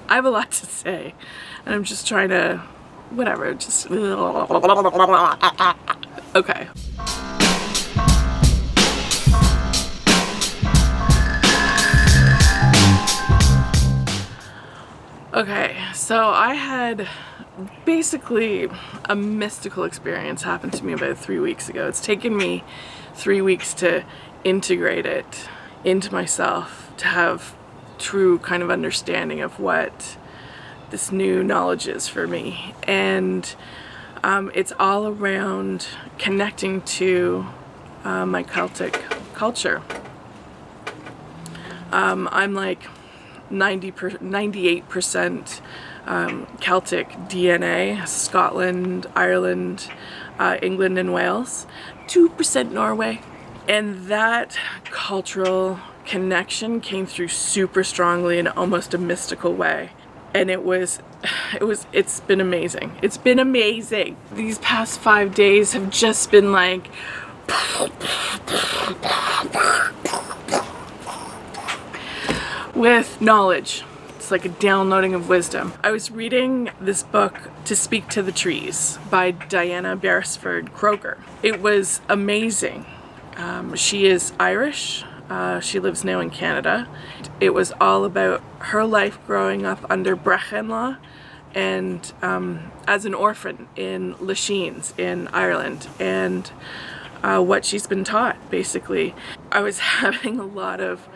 I have a lot to say, and I'm just trying to, whatever, just, okay. Okay, so I had basically a mystical experience happen to me about 3 weeks ago. It's taken me 3 weeks to integrate it into myself, to have true kind of understanding of what this new knowledge is for me. And it's all around connecting to my Celtic culture. I'm like 98% Celtic DNA, Scotland, Ireland, England and Wales, 2% Norway. And that cultural connection came through super strongly in almost a mystical way. And it's been amazing. It's been amazing. These past 5 days have just been like, with knowledge. It's like a downloading of wisdom. I was reading this book, To Speak to the Trees, by Diana Beresford Kroger. It was amazing. She is Irish. She lives now in Canada. It was all about her life growing up under Brechin law and as an orphan in Lachines in Ireland, and what she's been taught, basically. I was having a lot of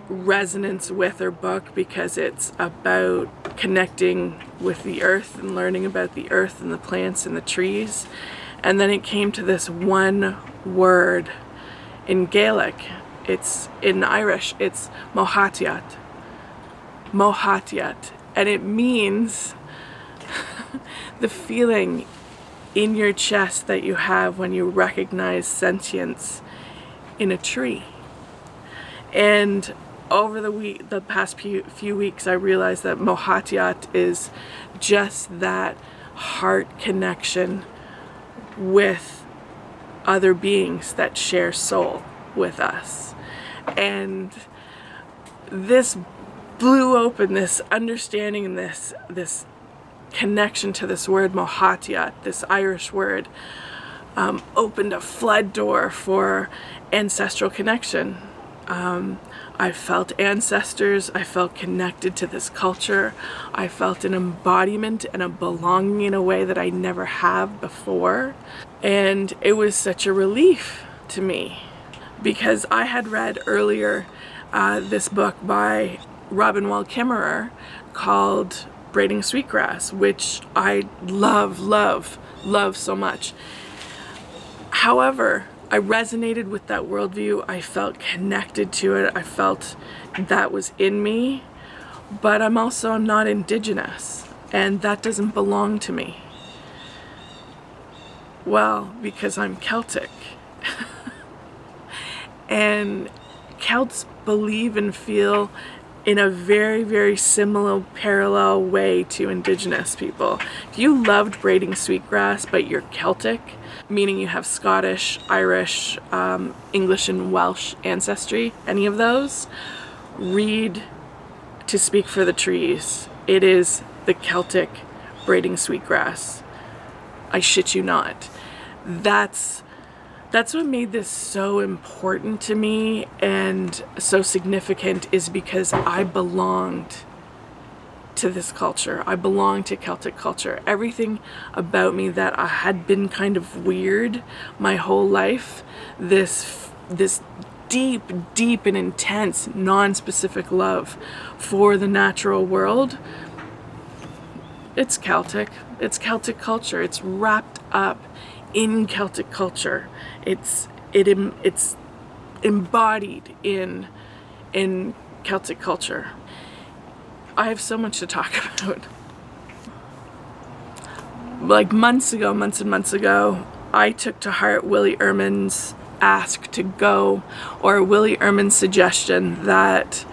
resonance with her book because it's about connecting with the earth and learning about the earth and the plants and the trees. And then it came to this one word in Gaelic. It's in Irish, it's Mohatyat. Mohatyat. And it means the feeling in your chest that you have when you recognize sentience in a tree. And over the past few weeks, I realized that Mohatyat is just that heart connection with other beings that share soul with us. And this blew open this understanding and this connection to this word Mohatyat, this Irish word, opened a flood door for ancestral connection. I felt ancestors, I felt connected to this culture, I felt an embodiment and a belonging in a way that I never have before. And it was such a relief to me, because I had read earlier this book by Robin Wall Kimmerer called Braiding Sweetgrass, which I love so much. However, I resonated with that worldview. I felt connected to it. I felt that was in me. But I'm not Indigenous, and that doesn't belong to me. Well, because I'm Celtic. And Celts believe and feel in a very, very similar, parallel way to Indigenous people. If you loved braiding sweetgrass, but you're Celtic, meaning you have Scottish, Irish, English and Welsh ancestry, any of those, read To Speak for the Trees. It is the Celtic braiding sweetgrass. I shit you not. That's what made this so important to me and so significant, is because I belonged to this culture. I belonged to Celtic culture. Everything about me that I had been kind of weird my whole life, this deep and intense, non-specific love for the natural world, it's Celtic. It's Celtic culture. It's wrapped up in Celtic culture. It's embodied in Celtic culture. I have so much to talk about. Like months and months ago, I took to heart Willie Ehrman's ask to go, or Willie Ehrman's suggestion that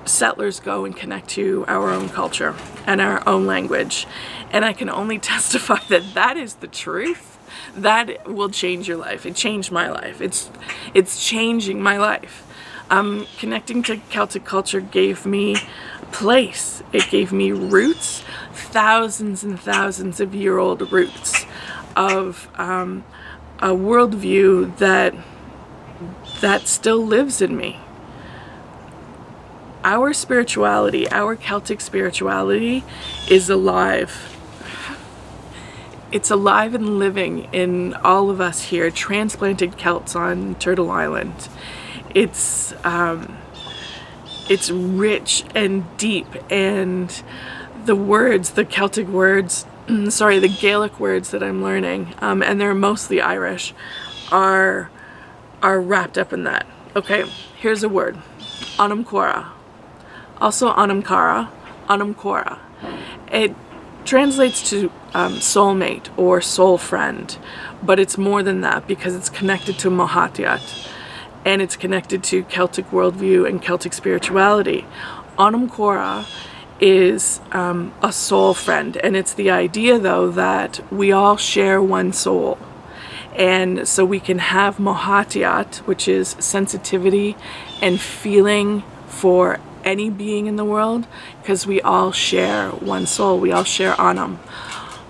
settlers go and connect to our own culture and our own language. And I can only testify that that is the truth. That will change your life. It changed my life. It's changing my life. Connecting to Celtic culture gave me place. It gave me roots, thousands and thousands of year-old roots of a worldview that still lives in me. Our spirituality, our Celtic spirituality, is alive. It's alive and living in all of us here, transplanted Celts on Turtle Island. It's rich and deep, and the words, the Celtic words, sorry, the Gaelic words that I'm learning, and they're mostly Irish, are wrapped up in that. Okay, here's a word, anam korra. Also anam kara, anam korra. It translates to soulmate or soul friend, but it's more than that because it's connected to Mohatyat, and it's connected to Celtic worldview and Celtic spirituality. Anam korra is a soul friend, and it's the idea though that we all share one soul. And so we can have Mohatyat, which is sensitivity and feeling for any being in the world, because we all share one soul, we all share anam.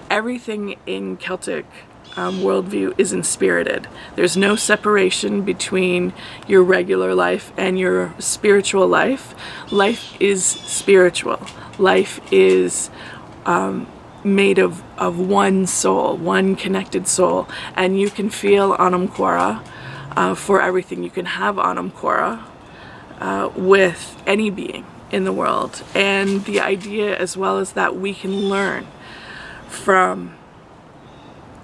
Everything in Celtic worldview is inspirited. There's no separation between your regular life and your spiritual life. Life is spiritual. Life is made of one soul, one connected soul, and you can feel anam korra for everything. You can have anam korra with any being in the world, and the idea as well is that we can learn from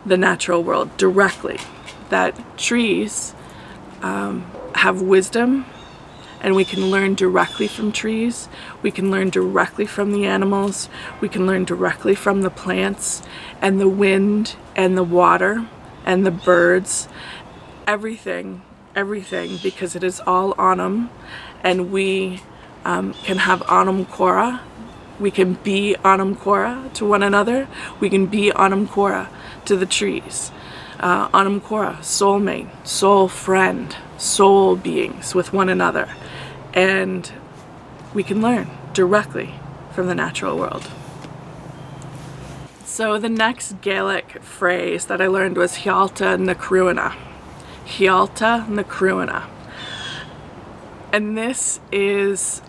the natural world directly, that trees have wisdom, and we can learn directly from trees, we can learn directly from the animals, we can learn directly from the plants and the wind and the water and the birds, everything, because it is all anam, and we can have anam korra. We can be anam korra to one another. We can be anam korra to the trees. Anam korra, soulmate, soul friend, soul beings with one another. And we can learn directly from the natural world. So the next Gaelic phrase that I learned was Hialta na Cruana. Hialta na Cruana. And this is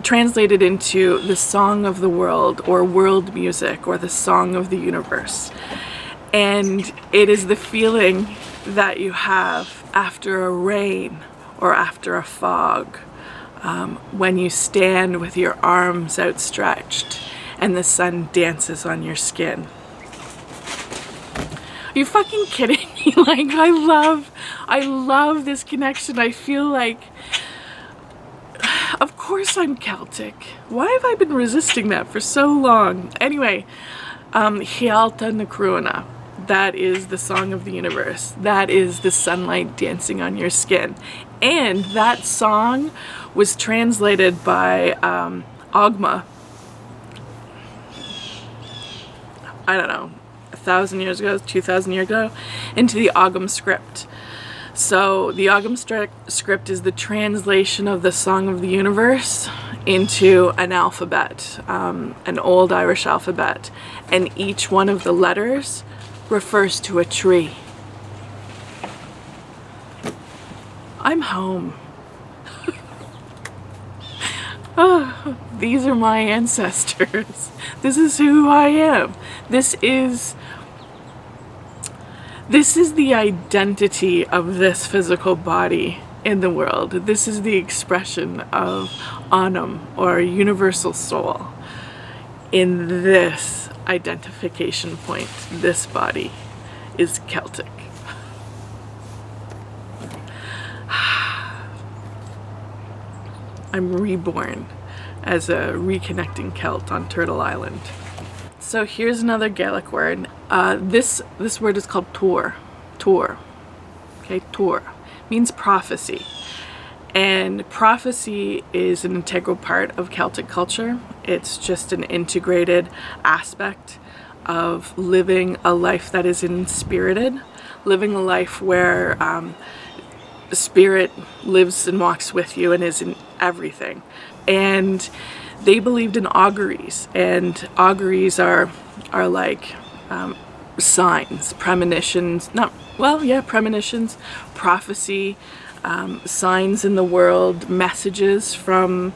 translated into the song of the world, or world music, or the song of the universe. And it is the feeling that you have after a rain or after a fog, when you stand with your arms outstretched and the sun dances on your skin. Are you fucking kidding me? Like, I love this connection. I feel like, of course I'm Celtic. Why have I been resisting that for so long? Anyway, Hialta na Cruana. That is the song of the universe. That is the sunlight dancing on your skin. And that song was translated by Ogma, I don't know, 1,000 years ago, 2,000 years ago, into the ogum script. So the ogum script is the translation of the song of the universe into an alphabet, an old Irish alphabet, and each one of the letters refers to a tree. I'm home. Oh, these are my ancestors. This is who I am. This is the identity of this physical body in the world. This is the expression of anam, or universal soul, in this identification point. This body is Celtic. I'm reborn as a reconnecting Celt on Turtle Island. So here's another Gaelic word. This word is called tor. Okay, tor means prophecy. And prophecy is an integral part of Celtic culture. It's just an integrated aspect of living a life that is inspirited, living a life where spirit lives and walks with you and is in everything. And they believed in auguries, and auguries are like signs, premonitions, premonitions, prophecy, signs in the world, messages from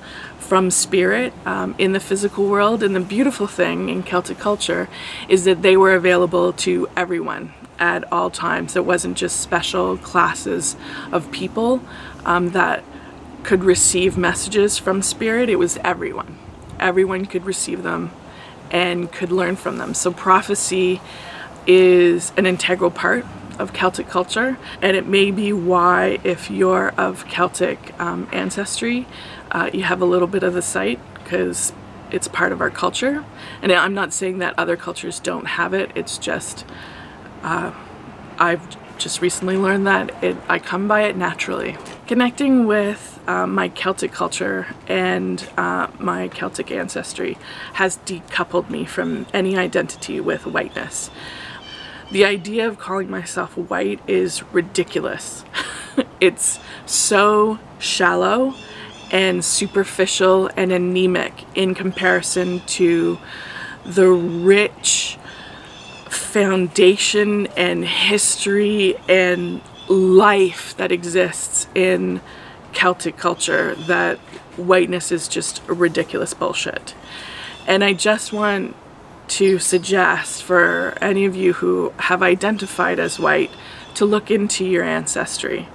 spirit in the physical world. And the beautiful thing in Celtic culture is that they were available to everyone at all times. It wasn't just special classes of people that could receive messages from spirit. It was everyone. Everyone could receive them and could learn from them. So prophecy is an integral part of Celtic culture, and it may be why, if you're of Celtic ancestry, you have a little bit of the sight, because it's part of our culture. And I'm not saying that other cultures don't have it. It's just I've just recently learned that I come by it naturally. Connecting with my Celtic culture and my Celtic ancestry has decoupled me from any identity with whiteness. The idea of calling myself white is ridiculous. It's so shallow and superficial and anemic in comparison to the rich foundation and history and life that exists in Celtic culture, that whiteness is just ridiculous bullshit. And I just want to suggest for any of you who have identified as white to look into your ancestry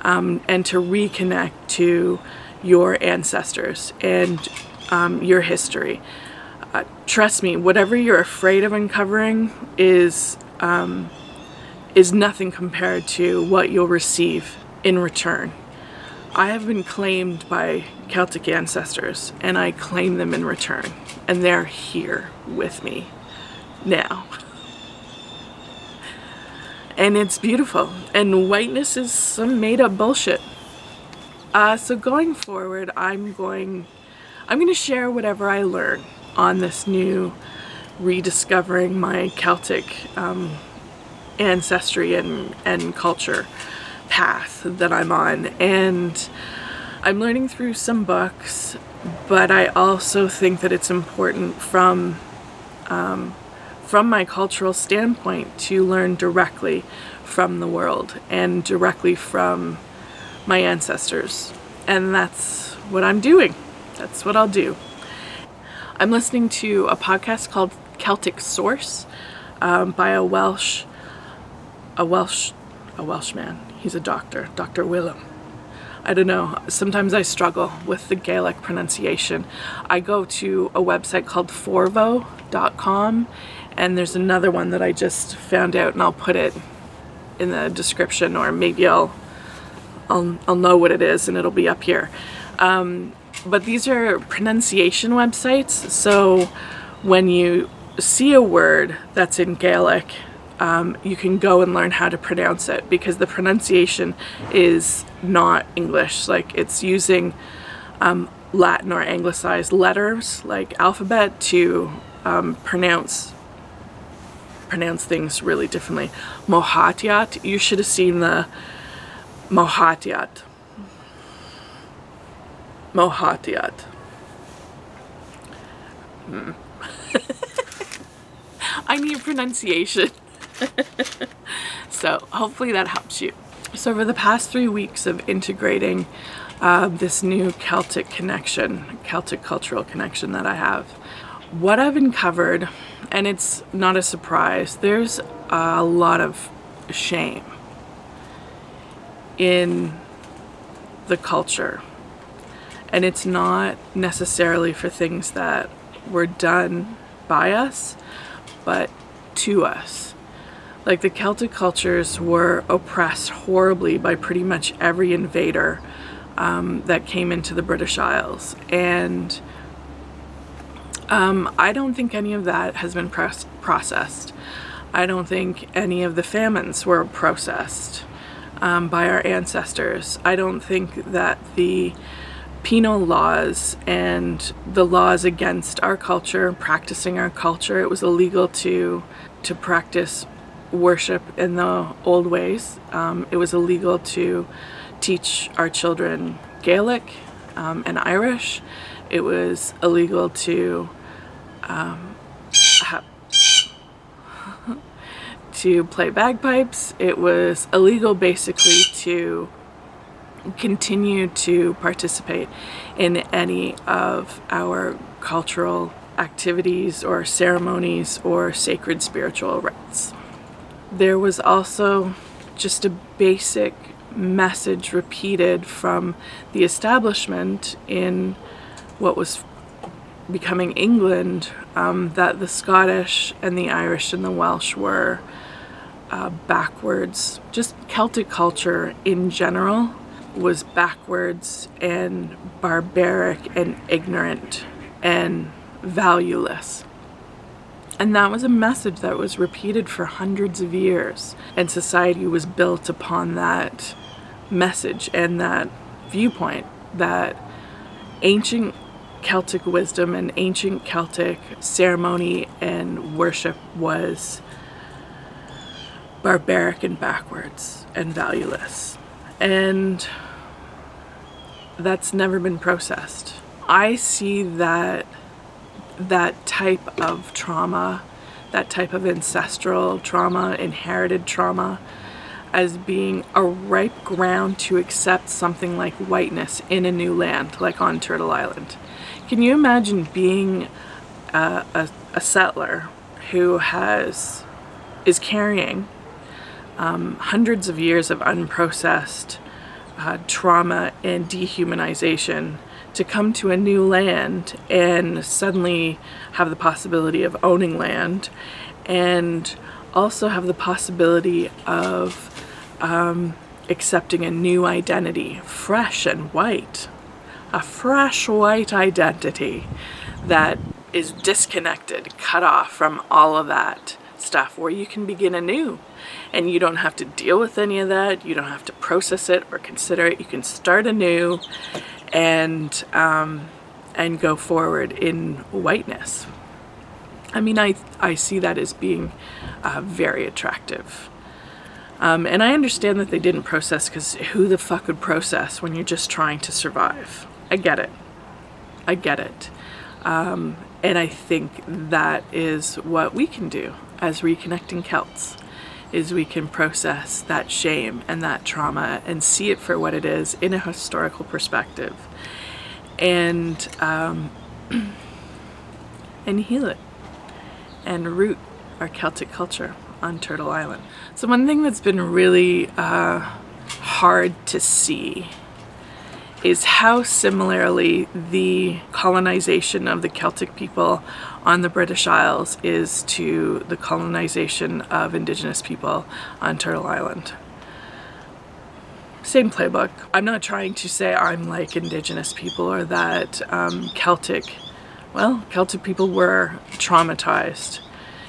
and to reconnect to your ancestors and your history. Trust me, whatever you're afraid of uncovering is nothing compared to what you'll receive in return. I have been claimed by Celtic ancestors, and I claim them in return, and they're here with me now. And it's beautiful, and whiteness is some made-up bullshit. So going forward, I'm going to share whatever I learn on this new rediscovering my Celtic ancestry and culture path that I'm on. And I'm learning through some books, but I also think that it's important from my cultural standpoint to learn directly from the world and directly from my ancestors. And that's what I'm doing. That's what I'll do. I'm listening to a podcast called Celtic Source by a Welshman. He's a doctor, Dr. Willem. I don't know. Sometimes I struggle with the Gaelic pronunciation. I go to a website called forvo.com, and there's another one that I just found out, and I'll put it in the description, or maybe I'll know what it is and it'll be up here. But these are pronunciation websites, so when you see a word that's in Gaelic, you can go and learn how to pronounce it, because the pronunciation is not English. Like, it's using Latin or anglicized letters like alphabet to pronounce things really differently. Mohatyat, you should have seen the Mohatyat. I need pronunciation. So hopefully that helps you. So for the past 3 weeks of integrating this new Celtic connection, Celtic cultural connection that I have, what I've uncovered, and it's not a surprise, there's a lot of shame in the culture. And it's not necessarily for things that were done by us, but to us. Like, the Celtic cultures were oppressed horribly by pretty much every invader that came into the British Isles. And I don't think any of that has been processed. I don't think any of the famines were processed by our ancestors. I don't think that the penal laws and the laws against our culture, practicing our culture, it was illegal to practice worship in the old ways. It was illegal to teach our children Gaelic and Irish. It was illegal to to play bagpipes. It was illegal basically to continue to participate in any of our cultural activities or ceremonies or sacred spiritual rites. There was also just a basic message repeated from the establishment in what was becoming England, that the Scottish and the Irish and the Welsh were backwards. Just Celtic culture in general was backwards and barbaric and ignorant and valueless. And that was a message that was repeated for hundreds of years. And society was built upon that message and that viewpoint, that ancient Celtic wisdom and ancient Celtic ceremony and worship was barbaric and backwards and valueless. And that's never been processed. I see that type of trauma, that type of ancestral trauma, inherited trauma, as being a ripe ground to accept something like whiteness in a new land, like on Turtle Island. Can you imagine being a settler who is carrying hundreds of years of unprocessed trauma and dehumanization to come to a new land and suddenly have the possibility of owning land, and also have the possibility of accepting a new identity, fresh and white, a fresh white identity that is disconnected, cut off from all of that stuff, where you can begin anew and you don't have to deal with any of that, you don't have to process it or consider it, you can start anew and go forward in whiteness. I mean, I see that as being very attractive. And I understand that they didn't process, because who the fuck would process when you're just trying to survive? I get it. And I think that is what we can do as reconnecting Celts, is we can process that shame and that trauma and see it for what it is in a historical perspective, and heal it and root our Celtic culture on Turtle Island. So one thing that's been really hard to see is how similarly the colonization of the Celtic people on the British Isles is to the colonization of Indigenous people on Turtle Island. Same playbook. I'm not trying to say I'm like Indigenous people or that Celtic people were traumatized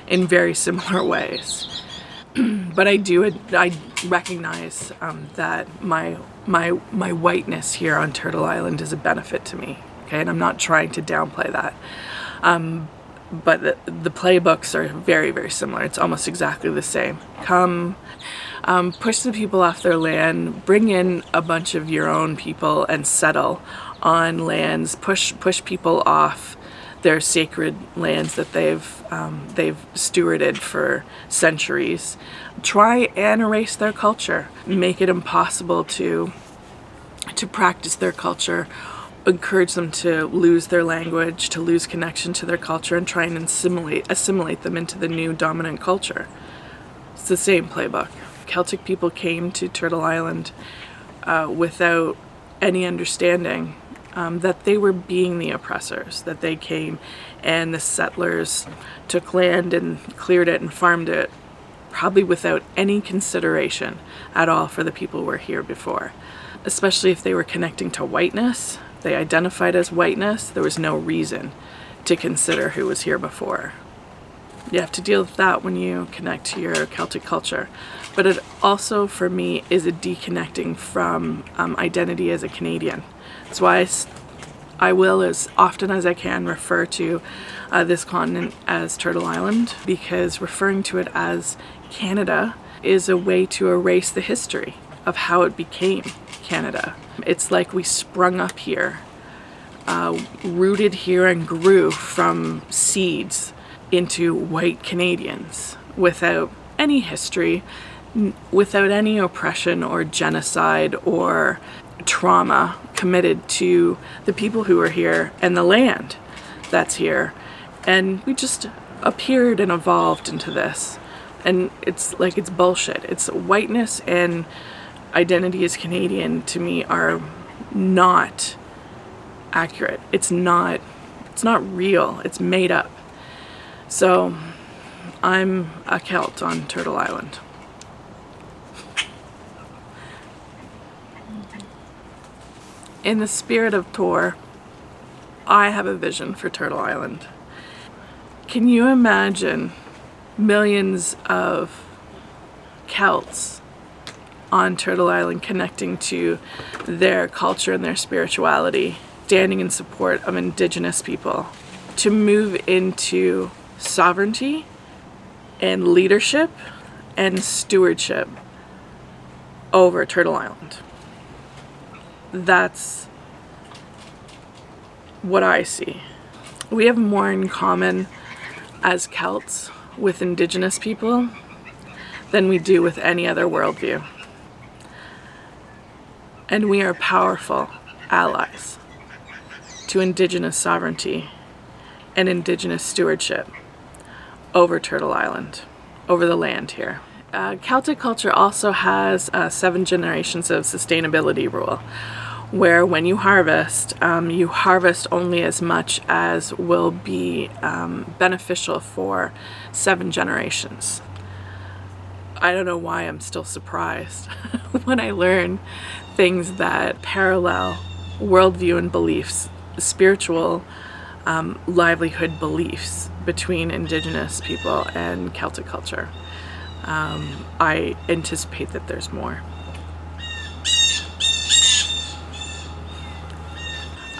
in very similar ways. But I recognize that my whiteness here on Turtle Island is a benefit to me, okay? And I'm not trying to downplay that. But the playbooks are very, very similar. It's almost exactly the same. Come, push the people off their land, bring in a bunch of your own people and settle on lands, push people off their sacred lands that they've stewarded for centuries. Try and erase their culture, make it impossible to practice their culture, encourage them to lose their language, to lose connection to their culture, and try and assimilate them into the new dominant culture. It's the same playbook. Celtic people came to Turtle Island without any understanding that they were being the oppressors, that they came and the settlers took land and cleared it and farmed it, probably without any consideration at all for the people who were here before. Especially if they were connecting to whiteness, they identified as whiteness, there was no reason to consider who was here before. You have to deal with that when you connect to your Celtic culture. But it also, for me, is a deconnecting from identity as a Canadian. That's why I will, as often as I can, refer to this continent as Turtle Island, because referring to it as Canada is a way to erase the history of how it became Canada. It's like we sprung up here rooted here and grew from seeds into white Canadians without any history, without any oppression or genocide or trauma committed to the people who are here and the land that's here. And we just appeared and evolved into this. And it's like, it's bullshit. It's whiteness and identity as Canadian to me are not accurate. It's not real. It's made up. So I'm a Celt on Turtle Island. In the spirit of tour, I have a vision for Turtle Island. Can you imagine millions of Celts on Turtle Island connecting to their culture and their spirituality, standing in support of Indigenous people, to move into sovereignty and leadership and stewardship over Turtle Island? That's what I see. We have more in common as Celts with Indigenous people than we do with any other worldview. And we are powerful allies to Indigenous sovereignty and Indigenous stewardship over Turtle Island, over the land here. Celtic culture also has 7 generations of sustainability rule, where when you harvest only as much as will be beneficial for 7 generations. I don't know why I'm still surprised when I learn things that parallel worldview and beliefs, spiritual livelihood beliefs between Indigenous people and Celtic culture. I anticipate that there's more.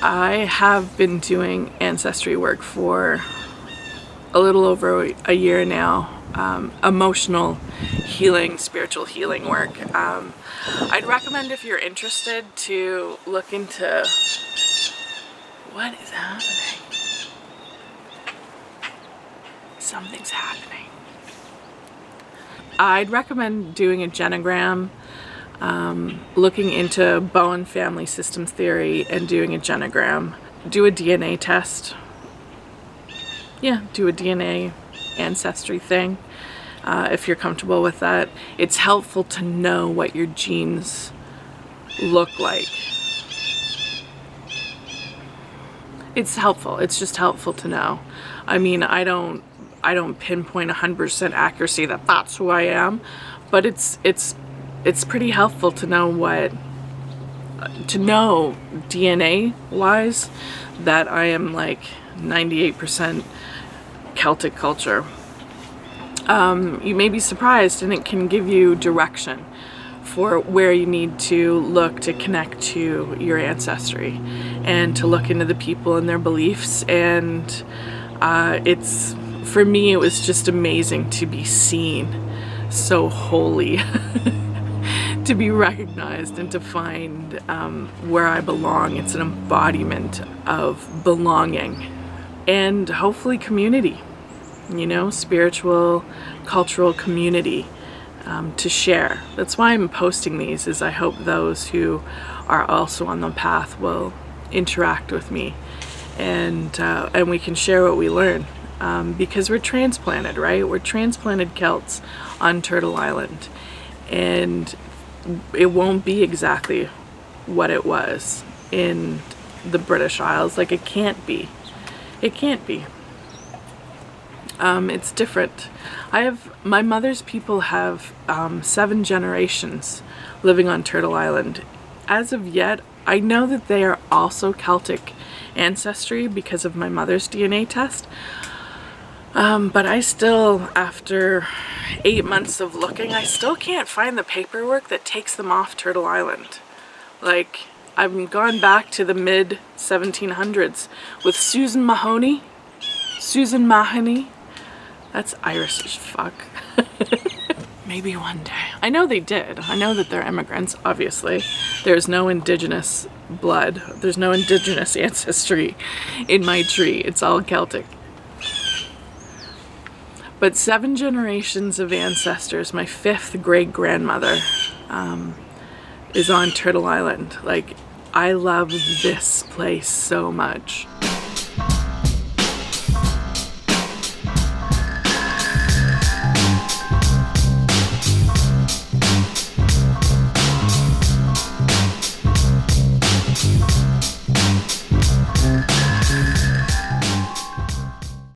I have been doing ancestry work for a little over a year now. Emotional healing, spiritual healing work. I'd recommend, if you're interested, to look into what is happening. Something's happening. I'd recommend doing a genogram, looking into Bowen family systems theory and doing a genogram. Do a DNA test. Yeah, do a DNA ancestry thing if you're comfortable with that. It's helpful to know what your genes look like. It's helpful. It's just helpful to know. I mean, I don't pinpoint 100% accuracy that that's who I am, but it's pretty helpful to know DNA wise that I am like 98% Celtic culture. You may be surprised, and it can give you direction for where you need to look to connect to your ancestry and to look into the people and their beliefs. And for me, it was just amazing to be seen so wholly, to be recognized and to find where I belong. It's an embodiment of belonging and hopefully community, spiritual, cultural community to share. That's why I'm posting these, is I hope those who are also on the path will interact with me and we can share what we learn. Because we're transplanted, right? We're transplanted Celts on Turtle Island, and it won't be exactly what it was in the British Isles. Like, it can't be. It can't be. It's different. My mother's people have 7 generations living on Turtle Island. As of yet, I know that they are also Celtic ancestry because of my mother's DNA test. But I still, after 8 months of looking, I still can't find the paperwork that takes them off Turtle Island. Like, I've gone back to the mid 1700s with Susan Mahoney. That's Irish as fuck. Maybe one day. I know they did. I know that they're immigrants, obviously. There's no indigenous blood. There's no indigenous ancestry in my tree. It's all Celtic. But 7 generations of ancestors, my 5th great-grandmother is on Turtle Island. Like, I love this place so much.